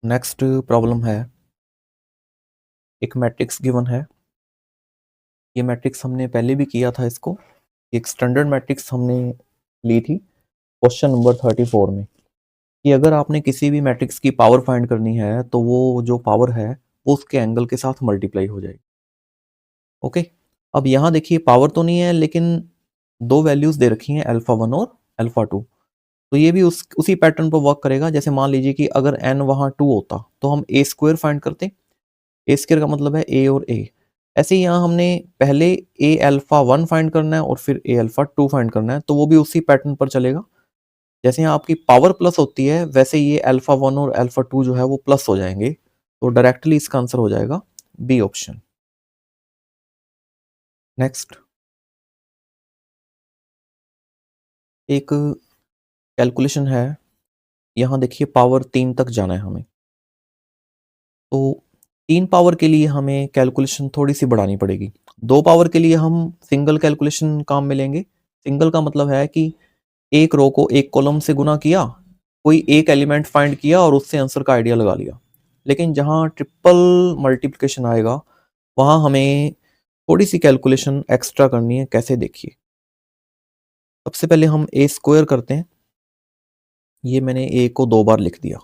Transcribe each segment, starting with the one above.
Next problem है, एक matrix given है। ये मैट्रिक्स हमने पहले भी किया था इसको, एक स्टैंडर्ड मैट्रिक्स हमने ली थी क्वेश्चन नंबर 34 में, कि अगर आपने किसी भी मैट्रिक्स की पावर फाइंड करनी है तो वो जो पावर है वो उसके एंगल के साथ मल्टीप्लाई हो जाएगी। ओके, अब यहाँ देखिए पावर तो नहीं है लेकिन दो वैल्यूज दे रखी हैं अल्फा 1 और अल्फा 2। तो ये भी उसी पैटर्न पर वर्क करेगा। जैसे मान लीजिए कि अगर n वहाँ 2 होता तो हम ए स्क्वायर फाइंड करते। ए स्क्वायर का मतलब है ए और ए। ऐसे ही यहाँ हमने पहले ए अल्फा 1 फाइंड करना है और फिर ए अल्फा 2 फाइंड करना है, तो वो भी उसी पैटर्न पर चलेगा। जैसे यहाँ आपकी पावर प्लस होती है वैसे ये अल्फा 1 और अल्फा 2 जो है वो प्लस हो जाएंगे। तो डायरेक्टली इसका आंसर हो जाएगा बी ऑप्शन। नेक्स्ट, एक कैलकुलेशन है। यहाँ देखिए पावर 3 तक जाना है हमें, तो 3 पावर के लिए हमें कैलकुलेशन थोड़ी सी बढ़ानी पड़ेगी। 2 पावर के लिए हम सिंगल कैलकुलेशन काम में लेंगे। सिंगल का मतलब है कि एक रो को एक कॉलम से गुना किया, कोई एक एलिमेंट फाइंड किया और उससे आंसर का आइडिया लगा लिया। लेकिन जहाँ ट्रिपल मल्टीप्लिकेशन आएगा वहाँ हमें थोड़ी सी कैलकुलेशन एक्स्ट्रा करनी है। कैसे, देखिए। सबसे पहले हम ए स्क्वायर करते हैं। ये मैंने ए को 2 बार लिख दिया।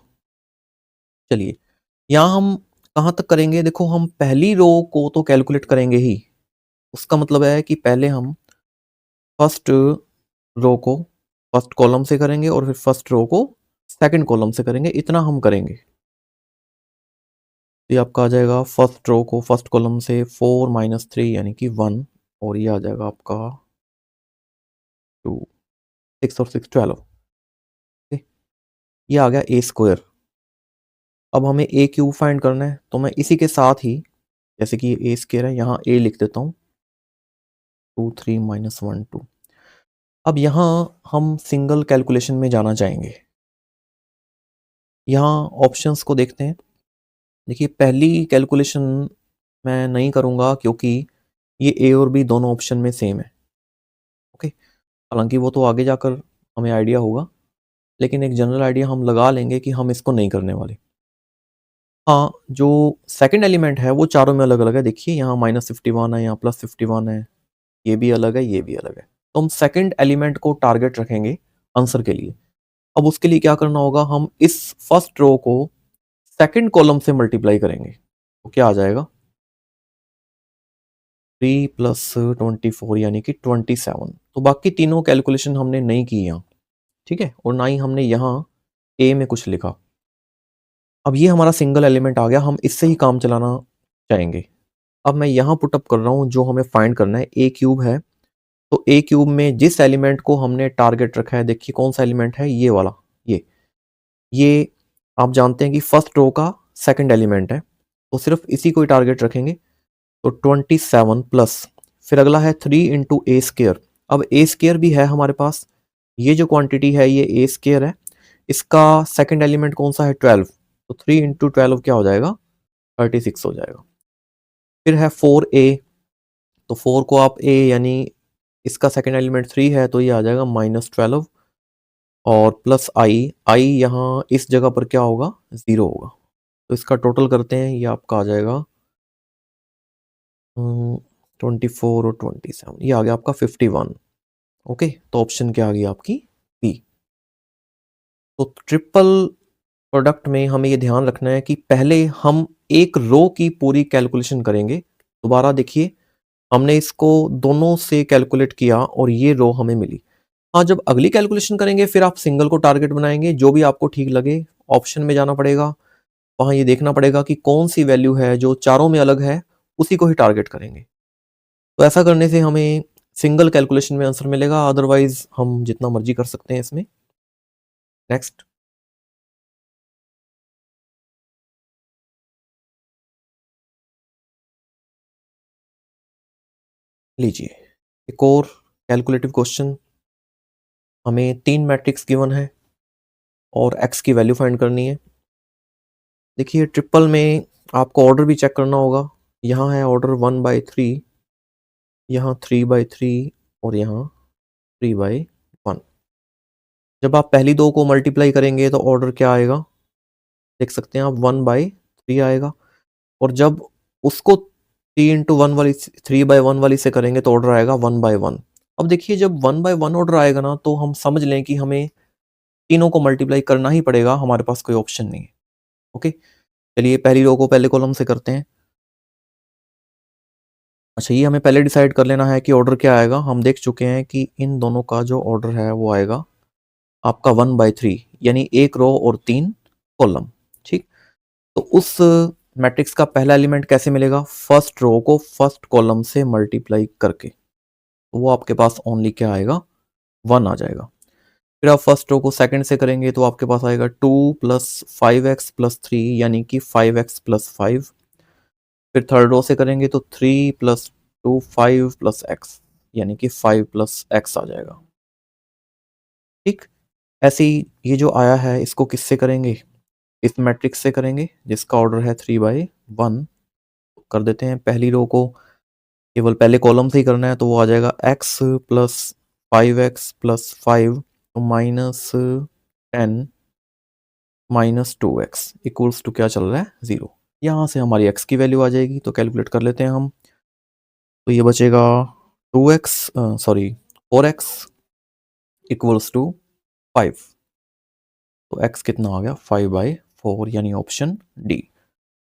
चलिए, यहाँ हम कहाँ तक करेंगे? देखो, हम पहली रो को तो कैलकुलेट करेंगे ही। उसका मतलब है कि पहले हम फर्स्ट रो को फर्स्ट कॉलम से करेंगे और फिर फर्स्ट रो को सेकंड कॉलम से करेंगे। इतना हम करेंगे। ये आपका आ जाएगा फर्स्ट रो को फर्स्ट कॉलम से 4 माइनस 3 यानी कि 1, और ये आ जाएगा आपका 2, 6 और 6 12। ये आ गया ए स्क्वायर। अब हमें ए क्यूब फाइंड करना है, तो मैं इसी के साथ ही, जैसे कि ए स्क्वायर है, यहाँ ए लिख देता हूँ। 2 3 माइनस 1 2। अब यहाँ हम सिंगल कैलकुलेशन में जाना चाहेंगे। यहाँ ऑप्शंस को देखते हैं। देखिए, पहली कैलकुलेशन मैं नहीं करूँगा क्योंकि ये ए और बी दोनों ऑप्शन में सेम है। ओके, हालांकि वो तो आगे जाकर हमें आइडिया होगा, लेकिन एक जनरल आइडिया हम लगा लेंगे कि हम इसको नहीं करने वाले। हाँ, जो सेकंड एलिमेंट है वो चारों में अलग अलग है। देखिए, यहाँ -51 है, यहाँ +51 है, ये भी अलग है, ये भी अलग है। तो हम सेकंड एलिमेंट को टारगेट रखेंगे आंसर के लिए। अब उसके लिए क्या करना होगा? हम इस फर्स्ट रो को सेकंड कॉलम से मल्टीप्लाई करेंगे। तो क्या आ जाएगा? 3 + 24 यानी कि 27। तो बाकी तीनों कैलकुलेशन हमने नहीं की यहाँ, ठीक है, और ना ही हमने यहाँ ए में कुछ लिखा। अब ये हमारा सिंगल एलिमेंट आ गया, हम इससे ही काम चलाना चाहेंगे। अब मैं यहाँ पुटअप कर रहा हूँ जो हमें फाइंड करना है। ए क्यूब है, तो ए क्यूब में जिस एलिमेंट को हमने टारगेट रखा है, देखिए कौन सा एलिमेंट है, ये वाला। ये आप जानते हैं कि फर्स्ट रो का सेकंड एलिमेंट है, तो सिर्फ इसी को ही टारगेट रखेंगे। तो 27 प्लस, फिर अगला है 3 इंटू ए स्केयर। अब ए स्केयर भी है हमारे पास, ये जो क्वांटिटी है ये ए स्केयर है। इसका सेकंड एलिमेंट कौन सा है? 12। तो 3 इंटू 12 क्या हो जाएगा? 36 हो जाएगा। फिर है 4a, तो 4 को आप a यानी इसका सेकंड एलिमेंट 3 है, तो ये आ जाएगा -12 और प्लस आई यहाँ इस जगह पर क्या होगा? 0 होगा। तो इसका टोटल करते हैं, ये आपका आ जाएगा 24 और 27, ये आ गया आपका 51। ओके, तो ऑप्शन क्या आ गई आपकी? बी। तो ट्रिपल प्रोडक्ट में हमें ये ध्यान रखना है कि पहले हम एक रो की पूरी कैलकुलेशन करेंगे। दोबारा देखिए, हमने इसको दोनों से कैलकुलेट किया और ये रो हमें मिली। हाँ, जब अगली कैलकुलेशन करेंगे फिर आप सिंगल को टारगेट बनाएंगे, जो भी आपको ठीक लगे। ऑप्शन में जाना पड़ेगा, वहाँ ये देखना पड़ेगा कि कौन सी वैल्यू है जो चारों में अलग है, उसी को ही टारगेट करेंगे। तो ऐसा करने से हमें सिंगल कैलकुलेशन में आंसर मिलेगा, अदरवाइज हम जितना मर्जी कर सकते हैं इसमें। नेक्स्ट, लीजिए एक और कैलकुलेटिव क्वेश्चन। हमें 3 मैट्रिक्स गिवन है और x की वैल्यू फाइंड करनी है। देखिए, ट्रिपल में आपको ऑर्डर भी चेक करना होगा। यहाँ है ऑर्डर 1/3, यहाँ 3/3 और यहाँ 3/1। जब आप पहली दो को मल्टीप्लाई करेंगे तो ऑर्डर क्या आएगा? देख सकते हैं आप 1/3 आएगा, और जब उसको 3 × 1 वाली 3/1 वाली से करेंगे तो ऑर्डर आएगा 1/1। अब देखिए जब 1/1 ऑर्डर आएगा ना, तो हम समझ लें कि हमें तीनों को मल्टीप्लाई करना ही पड़ेगा, हमारे पास कोई ऑप्शन नहीं है। ओके, चलिए पहली रो को पहले कॉलम से करते हैं। अच्छा, ये हमें पहले डिसाइड कर लेना है कि ऑर्डर क्या आएगा। हम देख चुके हैं कि इन दोनों का जो ऑर्डर है वो आएगा आपका 1/3, यानी एक रो और 3 कॉलम। ठीक, तो उस मैट्रिक्स का पहला एलिमेंट कैसे मिलेगा? फर्स्ट रो को फर्स्ट कॉलम से मल्टीप्लाई करके, तो वो आपके पास ओनली क्या आएगा? 1 आ जाएगा। फिर आप फर्स्ट रो को सेकंड से करेंगे तो आपके पास आएगा 2 + 5x + 3, यानी कि 5x + 5। फिर थर्ड रो से करेंगे तो 3 + 2 5 + x, यानी कि 5 + x आ जाएगा। ठीक, ऐसे ही ये जो आया है इसको किससे करेंगे? इस मैट्रिक्स से करेंगे जिसका ऑर्डर है 3/1। कर देते हैं, पहली रो को केवल पहले कॉलम से ही करना है, तो वो आ जाएगा x + 5x + 5 -10 -2x equals to क्या चल रहा है? 0। यहाँ से हमारी x की वैल्यू आ जाएगी, तो कैलकुलेट कर लेते हैं हम। तो ये बचेगा 4x इक्वल्स टू 5। तो x कितना आ गया? 5/4, यानी ऑप्शन डी।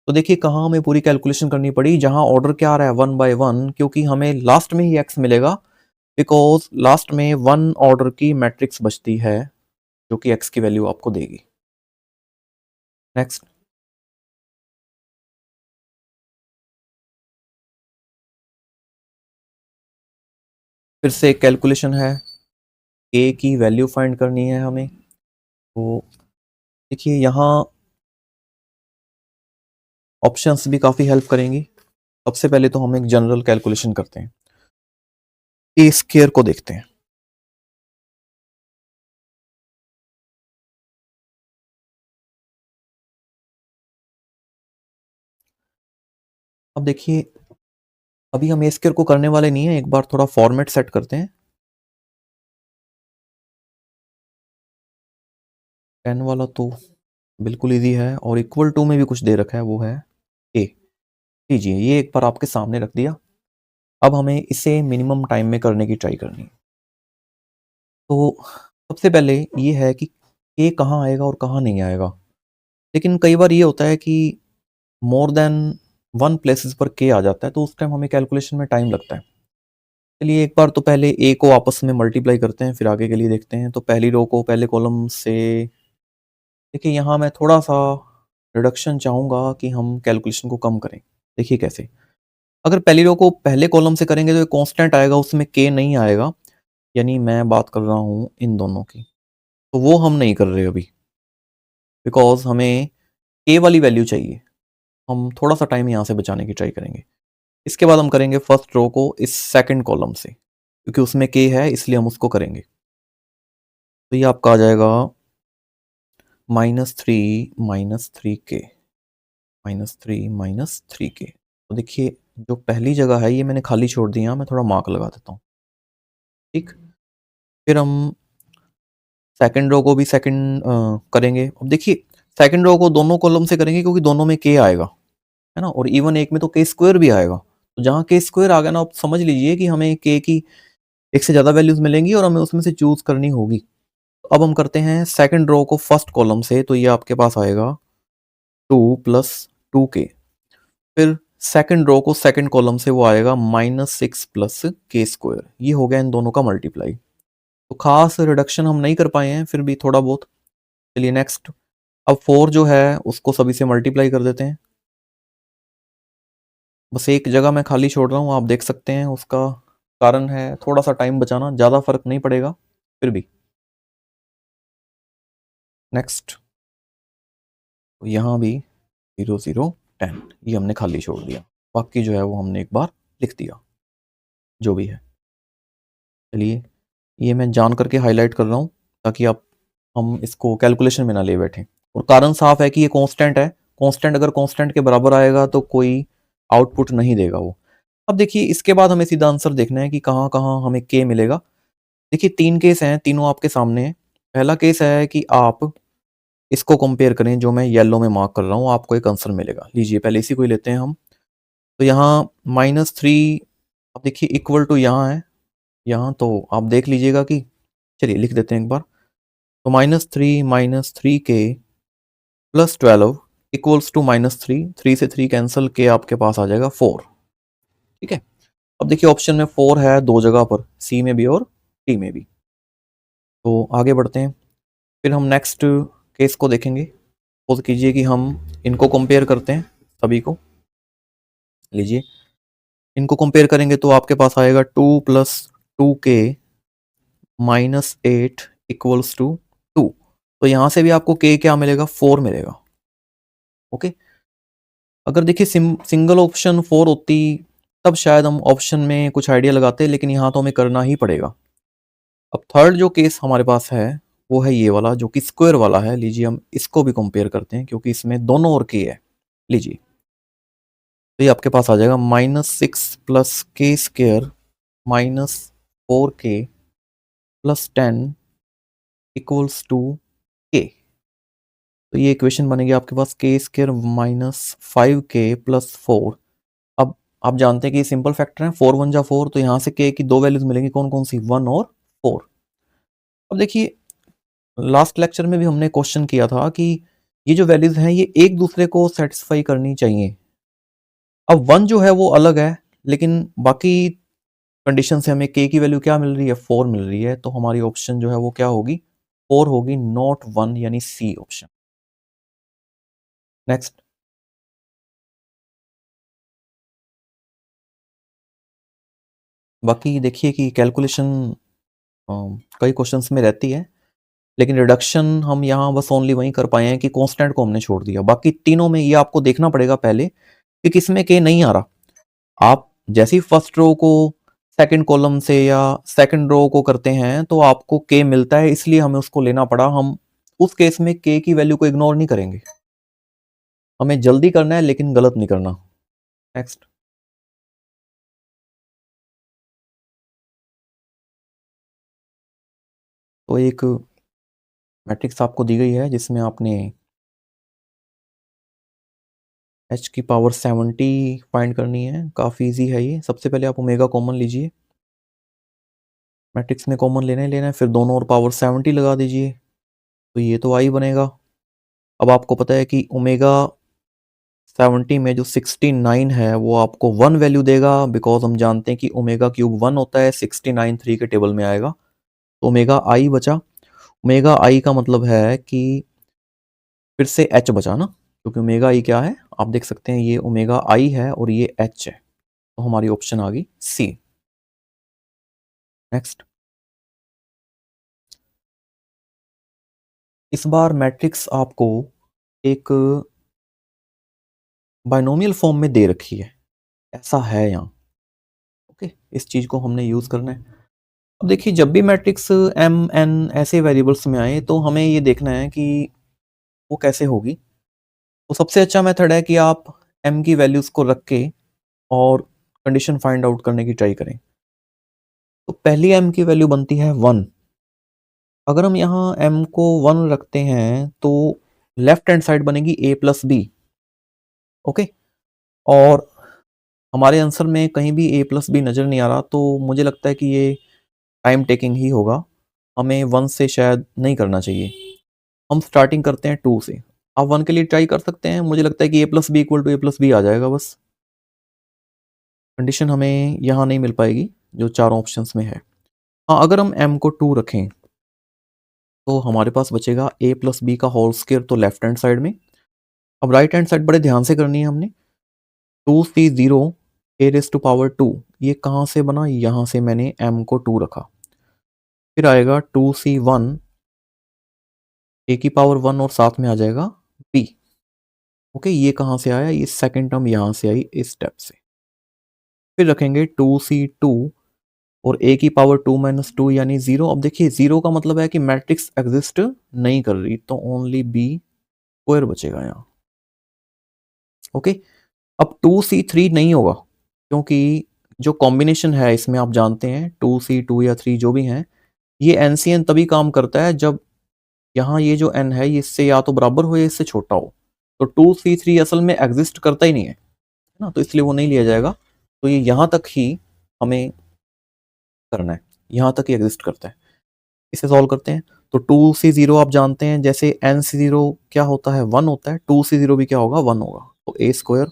तो देखिए कहाँ हमें पूरी कैलकुलेशन करनी पड़ी, जहां ऑर्डर क्या आ रहा है 1/1, क्योंकि हमें लास्ट में ही x मिलेगा, बिकॉज लास्ट में 1 ऑर्डर की मैट्रिक्स बचती है जो कि x की वैल्यू आपको देगी। नेक्स्ट, फिर से एक कैलकुलेशन है, k की वैल्यू फाइंड करनी है हमें। तो देखिए यहाँ ऑप्शंस भी काफ़ी हेल्प करेंगी। सबसे पहले तो हम एक जनरल कैलकुलेशन करते हैं, ए स्क्वायर को देखते हैं। अब देखिए अभी हम ए स्क्वायर को करने वाले नहीं है, एक बार थोड़ा फॉर्मेट सेट करते हैं। 10 वाला तो बिल्कुल इजी है, और इक्वल टू में भी कुछ दे रखा है, वो है ए। लीजिए ये एक बार आपके सामने रख दिया। अब हमें इसे मिनिमम टाइम में करने की ट्राई करनी है। तो सबसे पहले ये है कि ए कहाँ आएगा और कहाँ नहीं आएगा। लेकिन कई बार ये होता है कि मोर देन 1 प्लेसेस पर के आ जाता है, तो उस टाइम हमें कैलकुलेशन में टाइम लगता है। चलिए एक बार तो पहले ए को आपस में मल्टीप्लाई करते हैं, फिर आगे के लिए देखते हैं। तो पहली रो को पहले कॉलम से, देखिए यहाँ मैं थोड़ा सा रिडक्शन चाहूँगा कि हम कैलकुलेशन को कम करें। देखिए कैसे, अगर पहली रो को पहले कॉलम से करेंगे तो एक कांस्टेंट आएगा, उसमें के नहीं आएगा, यानी मैं बात कर रहा हूँ इन दोनों की, तो वो हम नहीं कर रहे अभी, बिकॉज हमें के वाली वैल्यू चाहिए। हम थोड़ा सा टाइम यहाँ से बचाने की ट्राई करेंगे। इसके बाद हम करेंगे फर्स्ट रो को इस सेकंड कॉलम से, क्योंकि उसमें के है इसलिए हम उसको करेंगे। तो ये आपका आ जाएगा -3 -3k -3 तो देखिए जो पहली जगह है ये मैंने खाली छोड़ दी, यहाँ मैं थोड़ा मार्क लगा देता हूँ। ठीक, फिर हम सेकंड रो को भी सेकंड करेंगे। अब देखिए सेकंड रो को दोनों कॉलम से करेंगे क्योंकि दोनों में के आएगा, है ना, और इवन एक में तो के स्क्वायर भी आएगा। तो जहाँ के स्क्वायर आ गया ना, आप समझ लीजिए कि हमें के की एक से ज़्यादा वैल्यूज मिलेंगी और हमें उसमें से चूज करनी होगी। तो अब हम करते हैं सेकंड रो को फर्स्ट कॉलम से, तो ये आपके पास आएगा 2 + 2k। फिर सेकंड रो को सेकंड कॉलम से वो आएगा -6 + k²। ये हो गया इन दोनों का मल्टीप्लाई। तो खास रिडक्शन हम नहीं कर पाए हैं, फिर भी थोड़ा बहुत। चलिए नेक्स्ट, अब 4 जो है उसको सभी से मल्टीप्लाई कर देते हैं। बस एक जगह मैं खाली छोड़ रहा हूँ, आप देख सकते हैं, उसका कारण है थोड़ा सा टाइम बचाना, ज़्यादा फर्क नहीं पड़ेगा फिर भी। नेक्स्ट, तो यहाँ भी 0 0 10, ये हमने खाली छोड़ दिया, बाकी जो है वो हमने एक बार लिख दिया जो भी है। चलिए ये मैं जान करके हाईलाइट कर रहा हूँ ताकि आप हम इसको कैलकुलेशन में ना ले बैठें, और कारण साफ है कि ये कांस्टेंट है। कांस्टेंट अगर कांस्टेंट के बराबर आएगा तो कोई आउटपुट नहीं देगा वो। अब देखिए इसके बाद हमें सीधा आंसर देखना है कि कहाँ कहाँ हमें के मिलेगा। देखिए 3 केस हैं, तीनों आपके सामने हैं। पहला केस है कि आप इसको कंपेयर करें जो मैं येलो में मार्क कर रहा हूँ, आपको एक आंसर मिलेगा। लीजिए पहले इसी को ही लेते हैं हम। तो यहाँ -3 अब देखिए इक्वल टू यहाँ है, यहाँ तो आप देख लीजिएगा कि, चलिए लिख देते हैं एक बार। तो -3 के प्लस 12 इक्वल्स टू -3, 3 से 3 कैंसिल के आपके पास आ जाएगा 4। ठीक है, अब देखिए ऑप्शन में 4 है दो जगह पर, सी में भी और डी में भी। तो आगे बढ़ते हैं, फिर हम नेक्स्ट केस को देखेंगे। सपोज कीजिए कि हम इनको कंपेयर करते हैं सभी को। लीजिए इनको कंपेयर करेंगे तो आपके पास आएगा 2 + 2k -8 इक्वल्स टू 2। तो यहां से भी आपको k क्या मिलेगा, 4 मिलेगा। ओके, अगर देखिए सिंगल ऑप्शन 4 होती तब शायद हम ऑप्शन में कुछ आइडिया लगाते, लेकिन यहाँ तो हमें करना ही पड़ेगा। अब थर्ड जो केस हमारे पास है वो है ये वाला जो कि स्क्वायर वाला है। लीजिए हम इसको भी कंपेयर करते हैं क्योंकि इसमें दोनों और के है। लीजिए तो ये आपके पास आ जाएगा -6 + k² -4k + 10 equals to k। तो ये इक्वेशन बनेगी आपके पास k² -5k + 4। अब आप जानते हैं कि ये सिंपल फैक्टर है, 4 1 जा 4, तो यहाँ से k की दो वैल्यूज मिलेंगी, कौन कौन सी, 1 और 4। अब देखिए लास्ट लेक्चर में भी हमने क्वेश्चन किया था कि ये जो वैल्यूज हैं ये एक दूसरे को सेटिस्फाई करनी चाहिए। अब 1 जो है वो अलग है, लेकिन बाकी कंडीशन से हमें k की वैल्यू क्या मिल रही है, 4 मिल रही है। तो हमारी ऑप्शन जो है वो क्या होगी, 4 होगी, नॉट 1, यानी सी ऑप्शन। नेक्स्ट, बाकी देखिए कि कैलकुलेशन कई क्वेश्चंस में रहती है, लेकिन रिडक्शन हम यहाँ बस ओनली वहीं कर पाए हैं कि कांस्टेंट को हमने छोड़ दिया। बाकी तीनों में ये आपको देखना पड़ेगा पहले कि किसमें के नहीं आ रहा। आप जैसे ही फर्स्ट रो को सेकंड कॉलम से या सेकंड रो को करते हैं तो आपको के मिलता है, इसलिए हमें उसको लेना पड़ा। हम उस केस में के की वैल्यू को इग्नोर नहीं करेंगे, हमें जल्दी करना है लेकिन गलत नहीं करना। नेक्स्ट, तो एक मैट्रिक्स आपको दी गई है जिसमें आपने h की पावर 70 फाइंड करनी है। काफ़ी इजी है ये। सबसे पहले आप ओमेगा कॉमन लीजिए, मैट्रिक्स में कॉमन लेना है, फिर दोनों और पावर 70 लगा दीजिए, तो ये तो आई बनेगा। अब आपको पता है कि ओमेगा 70 में जो 69 है वो आपको 1 वैल्यू देगा, बिकॉज हम जानते हैं कि ओमेगा क्यूब 1 होता है, 69 3 के टेबल में आएगा। तो ओमेगा आई बचा। ओमेगा आई का मतलब है कि फिर से एच बचा ना, क्योंकि ओमेगा आई क्या है आप देख सकते हैं, ये ओमेगा आई है और ये एच है। तो हमारी ऑप्शन आ गई सी। नेक्स्ट, इस बार मैट्रिक्स आपको एक बाइनोमियल फॉर्म में दे रखी है, ऐसा है यहाँ। ओके, इस चीज को हमने यूज करना है। अब देखिए जब भी मैट्रिक्स एम एन ऐसे वेरिएबल्स में आए तो हमें ये देखना है कि वो कैसे होगी। तो सबसे अच्छा मेथड है कि आप एम की वैल्यूज को रख के और कंडीशन फाइंड आउट करने की ट्राई करें। तो पहली एम की वैल्यू बनती है 1। अगर हम यहाँ एम को 1 रखते हैं तो लेफ्ट हैंड साइड बनेगी a + b। ओके, और हमारे आंसर में कहीं भी a + b नज़र नहीं आ रहा, तो मुझे लगता है कि ये टाइम टेकिंग ही होगा, हमें 1 से शायद नहीं करना चाहिए। हम स्टार्टिंग करते हैं 2 से। आप 1 के लिए ट्राई कर सकते हैं, मुझे लगता है कि a + b = a + b आ जाएगा बस। कंडीशन हमें यहाँ नहीं मिल पाएगी जो चारों ऑप्शंस में है। हाँ, अगर हम m को 2 रखें तो हमारे पास बचेगा a + b का होल स्क्वायर, तो लेफ्ट हैंड साइड में। अब राइट हैंड साइड बड़े ध्यान से करनी है हमने। 2c0 a⁻², ये कहाँ से बना, यहाँ से मैंने m को 2 रखा। फिर आएगा 2c1 a⁻1 और साथ में आ जाएगा b। ओके, ये कहाँ से आया, ये सेकंड टर्म यहाँ से आई इस स्टेप से। फिर रखेंगे 2c2 और a⁻2 - 2 यानी 0। अब देखिए 0 का मतलब है कि मैट्रिक्स एग्जिस्ट नहीं कर रही, तो ओनली b² बचेगा यहाँ। ओके, अब 2c3 नहीं होगा, क्योंकि जो कॉम्बिनेशन है इसमें आप जानते हैं 2c2 या 3 जो भी हैं, ये एनसीएन तभी काम करता है जब यहाँ ये जो n है ये इससे या तो बराबर हो या इससे छोटा हो, तो 2c3 असल में एग्जिस्ट करता ही नहीं है ना, तो इसलिए वो नहीं लिया जाएगा। तो ये यहाँ तक ही हमें करना है, यहाँ तक ही एग्जिस्ट करता है। इसे सॉल्व करते हैं तो 2c0 आप जानते हैं, जैसे nc0 क्या होता है 1 होता है, 2c0 भी क्या होगा 1 होगा, तो a स्क्वायर।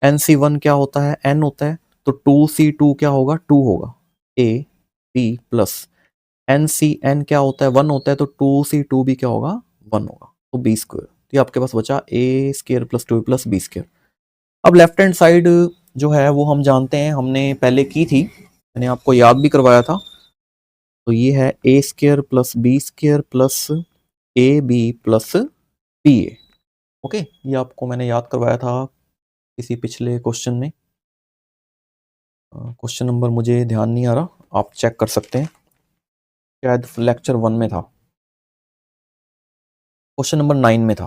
nc1 क्या होता है n होता है, तो 2c2 क्या होगा 2 होगा, a b प्लस nCn क्या होता है 1 होता है, तो 2c2 भी क्या होगा 1 होगा, तो b स्क्वायर। तो ये आपके पास बचा a square plus 2 plus b square. अब लेफ्ट हैंड साइड जो है वो हम जानते हैं, हमने पहले की थी, मैंने आपको याद भी करवाया था, तो ये है a square plus b square plus A B plus B A. Okay, ये आपको मैंने याद करवाया था किसी पिछले क्वेश्चन में। क्वेश्चन नंबर मुझे ध्यान नहीं आ रहा, आप चेक कर सकते हैं, शायद लेक्चर 1 में था, क्वेश्चन नंबर 9 में था।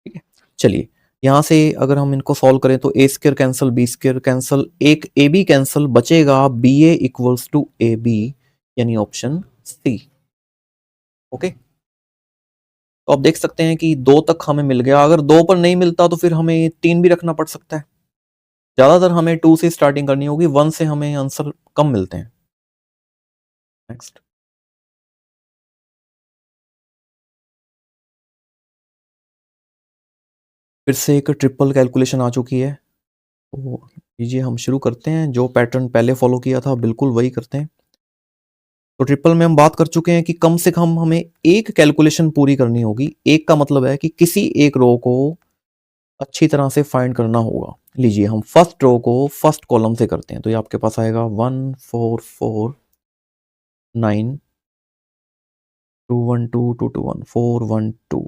ठीक है, चलिए यहाँ से अगर हम इनको सॉल्व करें तो A square cancel, B square cancel, एक ए बी कैंसिल, बचेगा B A equals to A B, यानी ऑप्शन सी। ओके, तो आप देख सकते हैं कि 2 तक हमें मिल गया, अगर 2 पर नहीं मिलता तो फिर हमें 3 भी रखना पड़ सकता है। ज्यादातर हमें 2 से स्टार्टिंग करनी होगी, 1 से हमें आंसर कम मिलते हैं। नेक्स्ट, फिर से एक ट्रिपल कैलकुलेशन आ चुकी है, तो लीजिए हम शुरू करते हैं, जो पैटर्न पहले फॉलो किया था बिल्कुल वही करते हैं। तो ट्रिपल में हम बात कर चुके हैं कि कम से कम हमें एक कैलकुलेशन पूरी करनी होगी, एक का मतलब है कि किसी एक रो को अच्छी तरह से फाइंड करना होगा। लीजिए हम फर्स्ट रो को फर्स्ट कॉलम से करते हैं, तो ये आपके पास आएगा 1 4 4 9 2 1 2 2 2 1 4 1 2,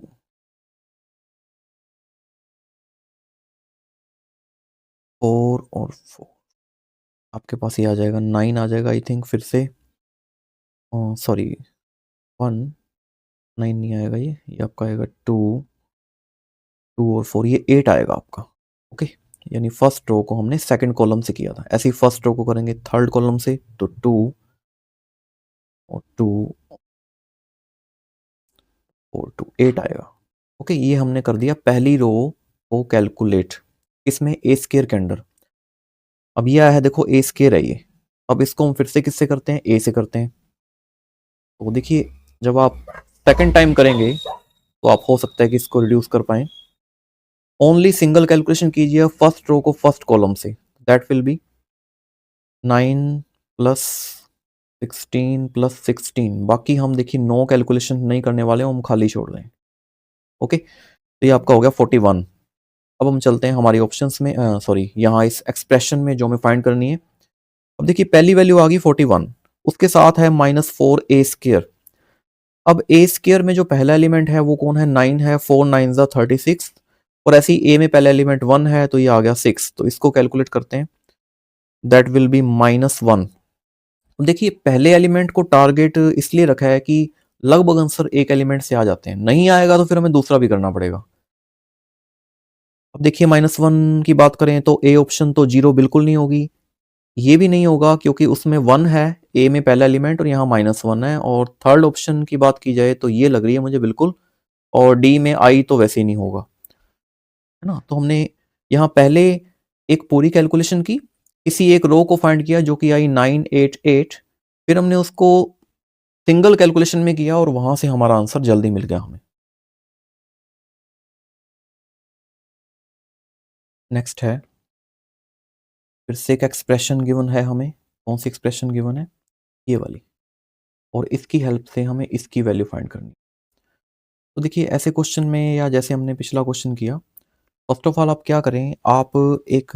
फोर और 4 आपके पास ये आ जाएगा, 9 आ जाएगा आई थिंक, फिर से सॉरी 1 9 नहीं आएगा, ये आपका आएगा 2 2 और 4, ये 8 आएगा आपका। ओके, यानी फर्स्ट रो को हमने सेकंड कॉलम से किया था, ऐसे ही फर्स्ट रो को करेंगे थर्ड कॉलम से, तो 2 और 2 और 2 8 आएगा। ओके, ये हमने कर दिया पहली रो को कैलकुलेट, इसमें ए स्क्वायर के अंडर। अब ये है देखो ए स्क्वायर है ये, अब इसको हम फिर से किससे करते हैं, ए से करते हैं। तो देखिए जब आप सेकंड टाइम करेंगे तो आप हो सकता है कि इसको रिड्यूस कर पाए। ओनली सिंगल कैलकुलेशन कीजिए फर्स्ट रो को फर्स्ट कॉलम से, that will be 9 plus 16 plus 16, बाकी हम देखिए नो कैलकुलेशन नहीं करने वाले, हम खाली छोड़ रहे हैं। ओके, तो ये आपका हो गया 41। अब हम चलते हैं हमारी ऑप्शंस में, सॉरी यहाँ इस एक्सप्रेशन में जो हमें फाइंड करनी है। अब देखिए पहली वैल्यू आ गई 41, उसके साथ है -4 ए स्क्वायर। अब ए स्क्वायर में जो पहला एलिमेंट है वो कौन है, 9 है, 4 9 जा 36, और ऐसे ही ए में पहला एलिमेंट 1 है, तो ये आ गया 6, तो इसको कैलकुलेट करते हैं, दैट विल बी -1। देखिए पहले एलिमेंट को टारगेट इसलिए रखा है कि लगभग आंसर एक एलिमेंट से आ जाते हैं, नहीं आएगा तो फिर हमें दूसरा भी करना पड़ेगा। अब देखिए -1 की बात करें तो ए ऑप्शन तो 0 बिल्कुल नहीं होगी, ये भी नहीं होगा क्योंकि उसमें 1 है, ए में पहला एलिमेंट, और यहाँ -1 है। और थर्ड ऑप्शन की बात की जाए तो ये लग रही है मुझे बिल्कुल, और डी में आई तो वैसे ही नहीं होगा, है ना। तो हमने यहाँ पहले एक पूरी कैलकुलेशन की, किसी एक रो को फाइंड किया जो कि आई 988, फिर हमने उसको सिंगल कैलकुलेशन में किया और वहां से हमारा आंसर जल्दी मिल गया हमें। नेक्स्ट है, फिर से एक एक्सप्रेशन गिवन है हमें, कौन सी एक्सप्रेशन गिवन है, ये वाली, और इसकी हेल्प से हमें इसकी वैल्यू फाइंड करनी। तो देखिए ऐसे क्वेश्चन में, या जैसे हमने पिछला क्वेश्चन किया, फर्स्ट ऑफ ऑल आप क्या करें, आप एक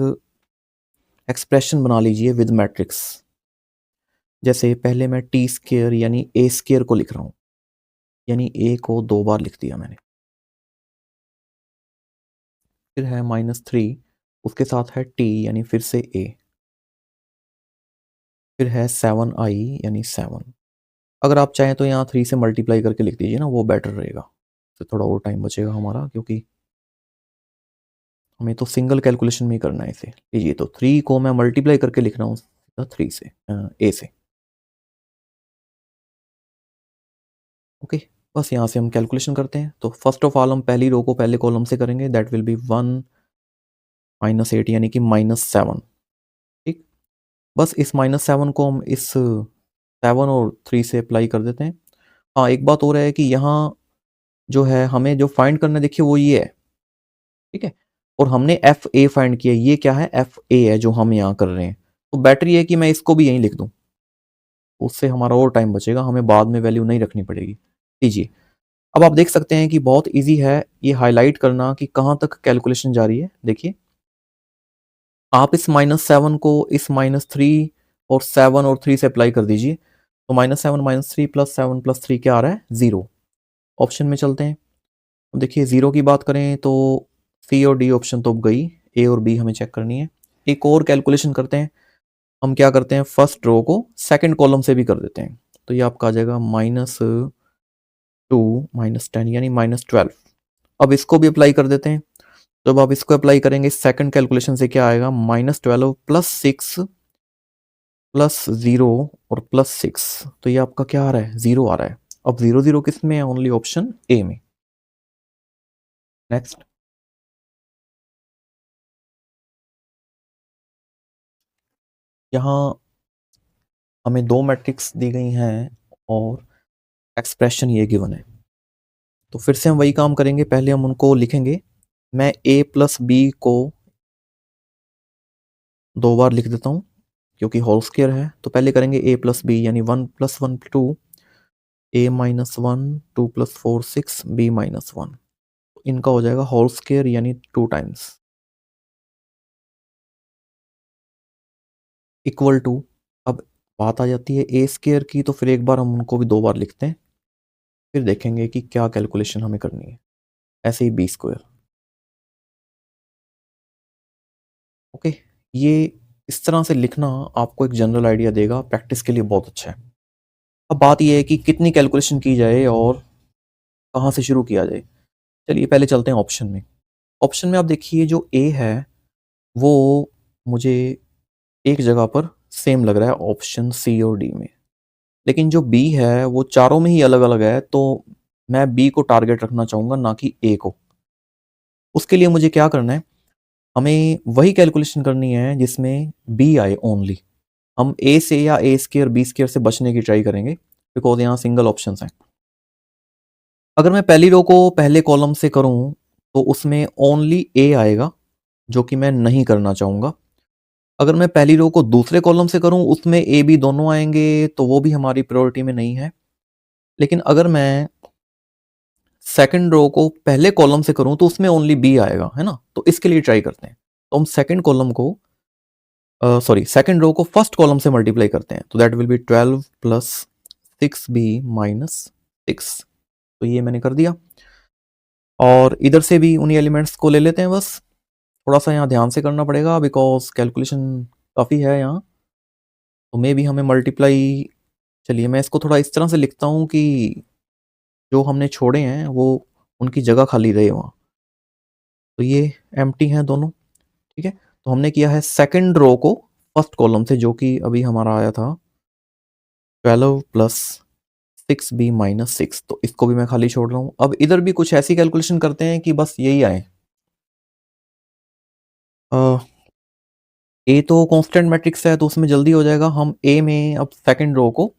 एक्सप्रेशन बना लीजिए विद मैट्रिक्स। जैसे पहले मैं टी स्क्वायर यानी ए स्क्वायर को लिख रहा हूँ, यानी ए को 2 बार लिख दिया मैंने, फिर है -3, उसके साथ है टी यानी फिर से ए, फिर है 7i यानी 7। अगर आप चाहें तो यहाँ 3 से मल्टीप्लाई करके लिख दीजिए ना, वो बेटर रहेगा, तो थोड़ा और टाइम बचेगा हमारा, क्योंकि हमें तो सिंगल कैलकुलेशन में ही करना है इसे। लीजिए तो 3 को मैं मल्टीप्लाई करके लिख रहा हूँ 3 से, ए से। ओके, बस यहाँ से हम कैलकुलेशन करते हैं। तो फर्स्ट ऑफ ऑल हम पहली रो को पहले कॉलम से करेंगे, दैट विल बी 1 -8 यानी कि -7। ठीक, बस इस -7 को हम इस 7 और 3 से अप्लाई कर देते हैं। हाँ, एक बात हो रहा है कि यहाँ जो है हमें जो फाइंड करना है, देखिए वो ये है, ठीक है, और हमने एफ ए फाइंड किया। ये क्या है, एफ ए है जो हम यहाँ कर रहे हैं। तो बेटर ये है कि मैं इसको भी यहीं लिख दूँ, उससे हमारा और टाइम बचेगा, हमें बाद में वैल्यू नहीं रखनी पड़ेगी। लीजिए, अब आप देख सकते हैं कि बहुत ईजी है ये हाईलाइट करना कि कहाँ तक कैलकुलेशन जारी है। देखिए, आप इस -7 को इस -3 और 7 और 3 से अप्लाई कर दीजिए। तो -7 -3 +7 +3 क्या आ रहा है, 0। ऑप्शन में चलते हैं। देखिए, 0 की बात करें तो सी और डी ऑप्शन तो गई, ए और बी हमें चेक करनी है। एक और कैलकुलेशन करते हैं। हम क्या करते हैं, फर्स्ट रो को सेकंड कॉलम से भी कर देते हैं। तो ये आपका आ जाएगा -2 -10 यानी -12। अब इसको भी अप्लाई कर देते हैं। जब आप इसको अप्लाई करेंगे सेकंड कैलकुलेशन से क्या आएगा, -12 +6 +0 और +6। तो ये आपका क्या आ रहा है, 0 आ रहा है। अब 0 0 किस में है, ओनली ऑप्शन ए में। नेक्स्ट, यहाँ हमें दो मैट्रिक्स दी गई हैं और एक्सप्रेशन ये गिवन है। तो फिर से हम वही काम करेंगे, पहले हम उनको लिखेंगे। मैं a प्लस बी को 2 बार लिख देता हूँ क्योंकि होल स्क्वायर है। तो पहले करेंगे a प्लस बी यानी 1 + 1 2, a -1 2 + 4 6 b -1। इनका हो जाएगा होल स्क्वायर यानी 2 टाइम्स इक्वल टू। अब बात आ जाती है ए स्क्वायर की, तो फिर एक बार हम उनको भी 2 बार लिखते हैं, फिर देखेंगे कि क्या कैलकुलेशन हमें करनी है। ऐसे ही बी स्क्वायर। ओके, ये इस तरह से लिखना आपको एक जनरल आइडिया देगा, प्रैक्टिस के लिए बहुत अच्छा है। अब बात यह है कि कितनी कैलकुलेशन की जाए और कहाँ से शुरू किया जाए। चलिए पहले चलते हैं ऑप्शन में। ऑप्शन में आप देखिए, जो ए है वो मुझे एक जगह पर सेम लग रहा है, ऑप्शन सी और डी में। लेकिन जो बी है वो चारों में ही अलग अलग है, तो मैं बी को टारगेट रखना चाहूँगा, ना कि ए को। उसके लिए मुझे क्या करना है, हमें वही कैलकुलेशन करनी है जिसमें बी आए ओनली। हम ए से या ए स्क्वायर बी स्क्वायर से बचने की ट्राई करेंगे, बिकॉज यहाँ सिंगल ऑप्शन हैं। अगर मैं पहली रो को पहले कॉलम से करूं तो उसमें ओनली ए आएगा, जो कि मैं नहीं करना चाहूंगा। अगर मैं पहली रो को दूसरे कॉलम से करूं उसमें ए बी दोनों आएंगे, तो वो भी हमारी प्रायोरिटी में नहीं है। लेकिन अगर मैं सेकंड रो को पहले कॉलम से करूं तो उसमें ओनली बी आएगा, है ना। तो इसके लिए ट्राई करते हैं। तो हम सेकंड कॉलम को सेकंड रो को फर्स्ट कॉलम से मल्टीप्लाई करते हैं। तो दैट विल बी 12 + 6b - 6। तो ये मैंने कर दिया, और इधर से भी उन्हीं एलिमेंट्स को ले लेते हैं। बस थोड़ा सा यहाँ ध्यान से करना पड़ेगा, बिकॉज कैलकुलेशन काफ़ी है यहाँ। तो मे भी हमें मल्टीप्लाई, चलिए मैं इसको थोड़ा इस तरह से लिखता हूँ कि जो हमने छोड़े हैं वो उनकी जगह खाली रहे वहाँ। तो ये एम्प्टी हैं दोनों, ठीक है। तो हमने किया है सेकंड रो को फर्स्ट कॉलम से, जो कि अभी हमारा आया था 12 + 6b - 6। तो इसको भी मैं खाली छोड़ रहा हूँ। अब इधर भी कुछ ऐसी कैलकुलेशन करते हैं कि बस यही आए। ए तो कांस्टेंट मैट्रिक्स है तो उसमें जल्दी हो जाएगा। हम ए में अब सेकंड रो को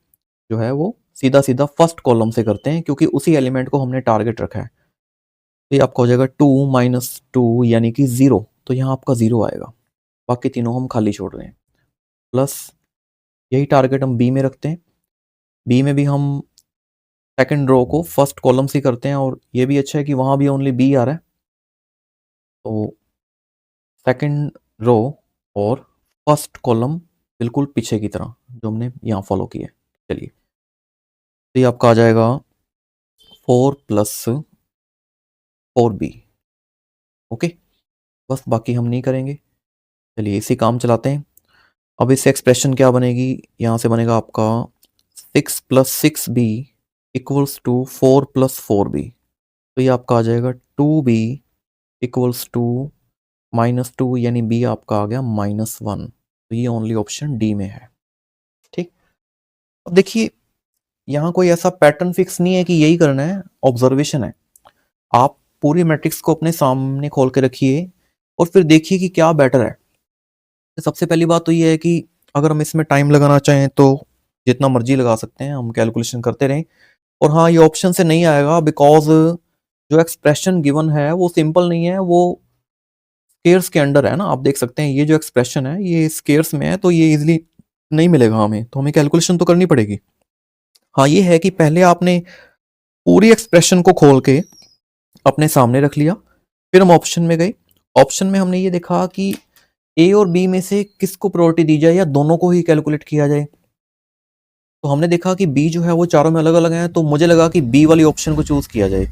जो है वो सीधा सीधा फर्स्ट कॉलम से करते हैं, क्योंकि उसी एलिमेंट को हमने टारगेट रखा है। तो ये आपका हो जाएगा 2 - 2 यानी कि 0। तो यहाँ आपका 0 आएगा, बाकी तीनों हम खाली छोड़ रहे हैं। प्लस यही टारगेट हम बी में रखते हैं। बी में भी हम सेकंड रो को फर्स्ट कॉलम से करते हैं, और ये भी अच्छा है कि वहाँ भी ओनली बी आ रहा है। तो सेकंड रो और फर्स्ट कॉलम बिल्कुल पीछे की तरह जो हमने यहाँ फॉलो किया है। चलिए, तो ये आपका आ जाएगा 4 + 4b। ओके, बस बाकी हम नहीं करेंगे। चलिए इसी काम चलाते हैं। अब इस एक्सप्रेशन क्या बनेगी, यहाँ से बनेगा आपका 6 + 6b = 4 + 4b। तो ये आपका आ जाएगा 2b = -2 यानी b आपका आ गया -1। तो ये ओनली ऑप्शन डी में है। ठीक, अब देखिए यहाँ कोई ऐसा पैटर्न फिक्स नहीं है कि यही करना है, ऑब्जर्वेशन है। आप पूरी मैट्रिक्स को अपने सामने खोल के रखिए और फिर देखिए कि क्या बेटर है। सबसे पहली बात तो ये है कि अगर हम इसमें टाइम लगाना चाहें तो जितना मर्जी लगा सकते हैं, हम कैलकुलेशन करते रहें। और हाँ, ये ऑप्शन से नहीं आएगा बिकॉज जो एक्सप्रेशन गिवन है वो सिंपल नहीं है, वो स्केयर्स के अंडर है ना। आप देख सकते हैं ये जो एक्सप्रेशन है ये स्केयर्स में है, तो ये इजीली नहीं मिलेगा हमें, तो हमें कैलकुलेशन तो करनी पड़ेगी। हाँ, ये है कि पहले आपने पूरी एक्सप्रेशन को खोल के अपने सामने रख लिया, फिर हम ऑप्शन में गए। ऑप्शन में हमने ये देखा कि ए और बी में से किसको प्रायोरिटी दी जाए या दोनों को ही कैलकुलेट किया जाए। तो हमने देखा कि बी जो है वो चारों में अलग अलग हैं, तो मुझे लगा कि बी वाली ऑप्शन को चूज किया जाए।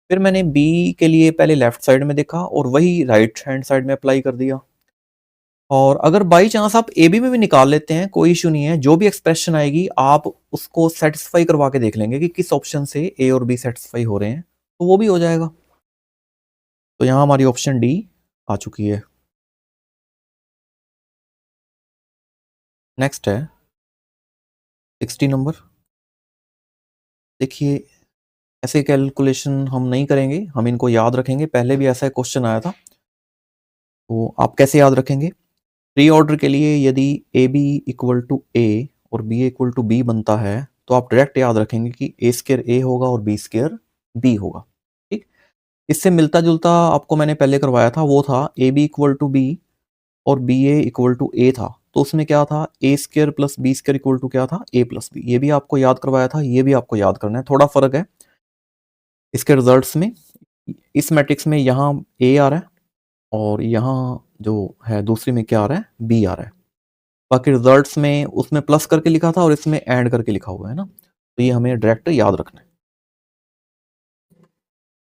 फिर मैंने बी के लिए पहले लेफ्ट साइड में देखा और वही राइट हैंड साइड में अप्लाई कर दिया। और अगर बाई चांस आप ए बी में भी निकाल लेते हैं, कोई इशू नहीं है, जो भी एक्सप्रेशन आएगी आप उसको सेटिस्फाई करवा के देख लेंगे कि किस ऑप्शन से ए और बी सेटिस्फाई हो रहे हैं, तो वो भी हो जाएगा। तो यहाँ हमारी ऑप्शन डी आ चुकी है। नेक्स्ट है 60 नंबर। देखिए, ऐसे कैलकुलेशन हम नहीं करेंगे, हम इनको याद रखेंगे। पहले भी ऐसा क्वेश्चन आया था, तो आप कैसे याद रखेंगे? प्री ऑर्डर के लिए यदि ए बी इक्वल टू ए और बी इक्वल टू बी बनता है तो आप डायरेक्ट याद रखेंगे कि ए स्केयर ए होगा और बी स्केयर बी होगा। ठीक, इससे मिलता जुलता आपको मैंने पहले करवाया था, वो था A B equal to B और B A equal to A था। तो उसमें क्या था, A square plus B square equal to क्या था, ए प्लस बी। ये भी आपको याद करवाया था, ये भी आपको याद करना है। थोड़ा फर्क है इसके रिजल्ट्स में। इस मैट्रिक्स में यहाँ ए आ रहा है और यहाँ जो है दूसरी में क्या आ रहा है, बी आ रहा है। बाकी रिजल्ट्स में उसमें प्लस करके लिखा था और इसमें ऐड करके लिखा हुआ है ना, तो ये हमें डायरेक्ट याद रखना है।